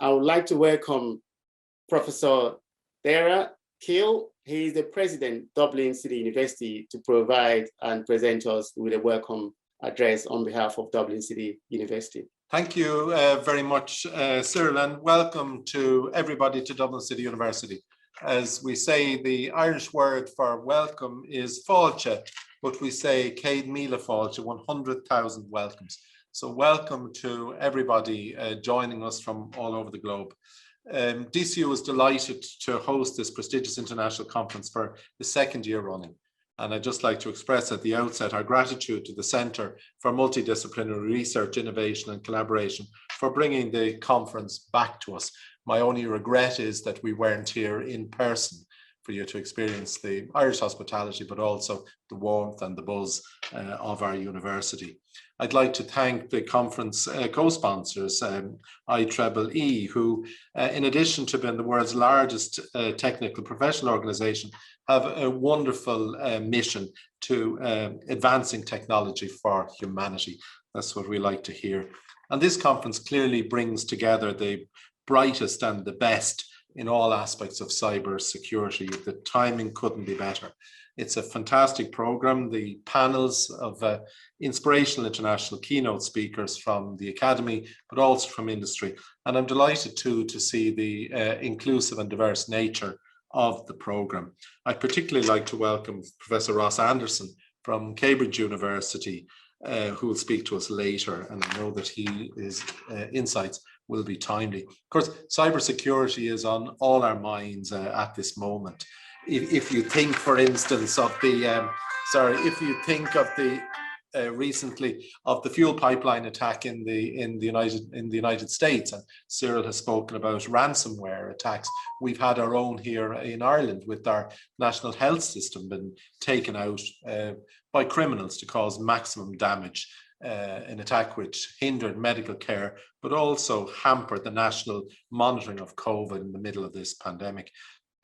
I would like to welcome Professor Daire Keogh. He is the president of Dublin City University to provide and present us with a welcome address on behalf of Dublin City University. Thank you very much, Cyril, and welcome to everybody to Dublin City University. As we say, the Irish word for welcome is fáilte, but we say céad míle fáilte, 100,000 welcomes. So welcome to everybody joining us from all over the globe. DCU is delighted to host this prestigious international conference for the second year running. And I'd just like to express at the outset our gratitude to the Centre for Multidisciplinary Research, Innovation and Collaboration for bringing the conference back to us. My only regret is that we weren't here in person for you to experience the Irish hospitality, but also the warmth and the buzz of our university. I'd like to thank the conference co-sponsors, IEEE, who, in addition to being the world's largest technical professional organization, have a wonderful mission to advancing technology for humanity. That's what we like to hear. And this conference clearly brings together the brightest and the best in all aspects of cyber security. The timing couldn't be better. It's a fantastic program. The panels of inspirational international keynote speakers from the academy, but also from industry. And I'm delighted too to see the inclusive and diverse nature of the program. I'd particularly like to welcome Professor Ross Anderson from Cambridge University, who will speak to us later, and I know that his insights will be timely. Of course, cybersecurity is on all our minds at this moment. If you think, for instance, of the recently of the fuel pipeline attack in the United States, and Cyril has spoken about ransomware attacks. We've had our own here in Ireland with our national health system been taken out by criminals to cause maximum damage. An attack which hindered medical care, but also hampered the national monitoring of COVID in the middle of this pandemic.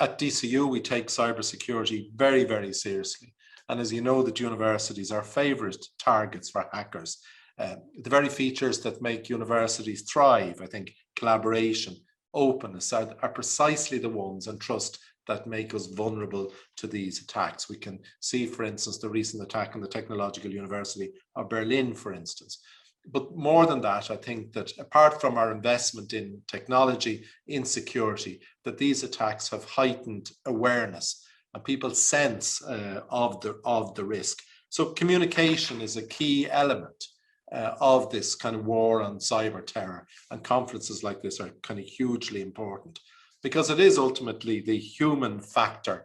At DCU, we take cybersecurity very, very seriously. And as you know, the universities are favorite targets for hackers. The very features that make universities thrive, I think, collaboration, openness, are precisely the ones, and trust, that make us vulnerable to these attacks. We can see, for instance, the recent attack on the Technological University of Berlin, for instance. But more than that, I think that apart from our investment in technology, in security, that these attacks have heightened awareness and people's sense of the risk. So communication is a key element of this kind of war on cyber terror, and conferences like this are kind of hugely important, because it is ultimately the human factor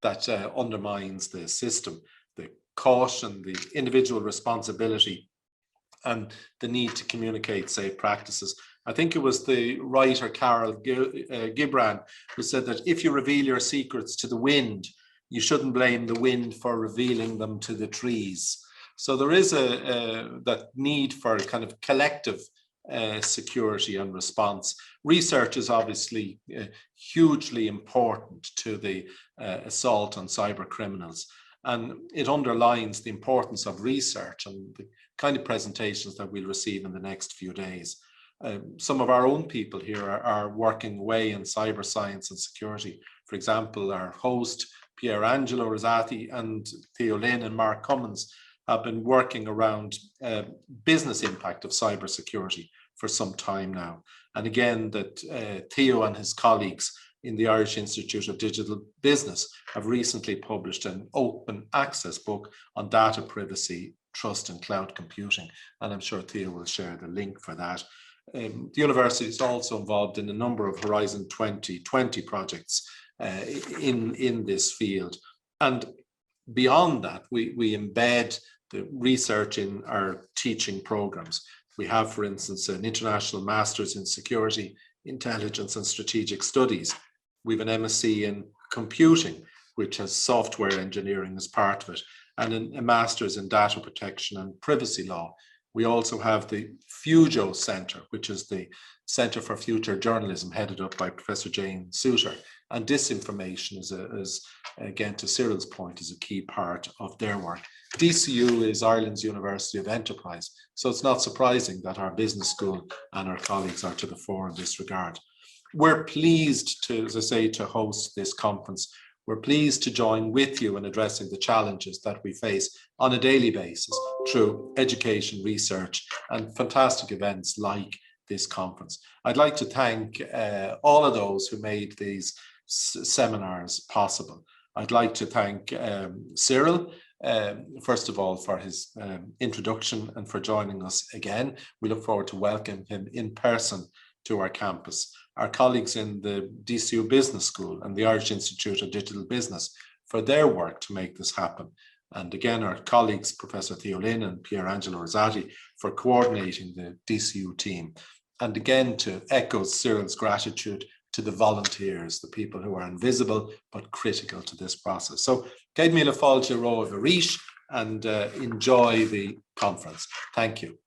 that undermines the system, the caution, the individual responsibility, and the need to communicate safe practices. I think it was the writer Carol Gibran who said that if you reveal your secrets to the wind, you shouldn't blame the wind for revealing them to the trees. So there is that need for kind of collective security and response. Research is obviously hugely important to the assault on cyber criminals, and it underlines the importance of research and the kind of presentations that we'll receive in the next few days. Some of our own people here are working away in cyber science and security. For example, our host Pier Angelo Rosati and Theo Lynn and Mark Cummins have been working around business impact of cybersecurity for some time now. And again, that Theo and his colleagues in the Irish Institute of Digital Business have recently published an open access book on data privacy, trust and cloud computing. And I'm sure Theo will share the link for that. The university is also involved in a number of Horizon 2020 projects in this field. And beyond that, we embed the research in our teaching programs. We have, for instance, an international master's in security, intelligence and strategic studies. We have an MSc in computing, which has software engineering as part of it, and a master's in data protection and privacy law. We also have the FUJO Centre, which is the Centre for Future Journalism, headed up by Professor Jane Souter. And disinformation is again, to Cyril's point, is a key part of their work. DCU is Ireland's University of Enterprise, so it's not surprising that our business school and our colleagues are to the fore in this regard. we're pleased to, as I say, to host this conference. We're pleased to join with you in addressing the challenges that we face on a daily basis through education, research, and fantastic events like this conference. I'd like to thank all of those who made these seminars possible. I'd like to thank Cyril, first of all, for his introduction and for joining us again. We look forward to welcoming him in person to our campus. Our colleagues in the DCU Business School and the Irish Institute of Digital Business for their work to make this happen. And again, our colleagues, Professor Theo Lynn and Pier Angelo Rosati, for coordinating the DCU team. And again, to echo Cyril's gratitude to the volunteers, the people who are invisible but critical to this process. So, Céad Míle Fáilte Ró a Bhí Rís, and enjoy the conference. Thank you.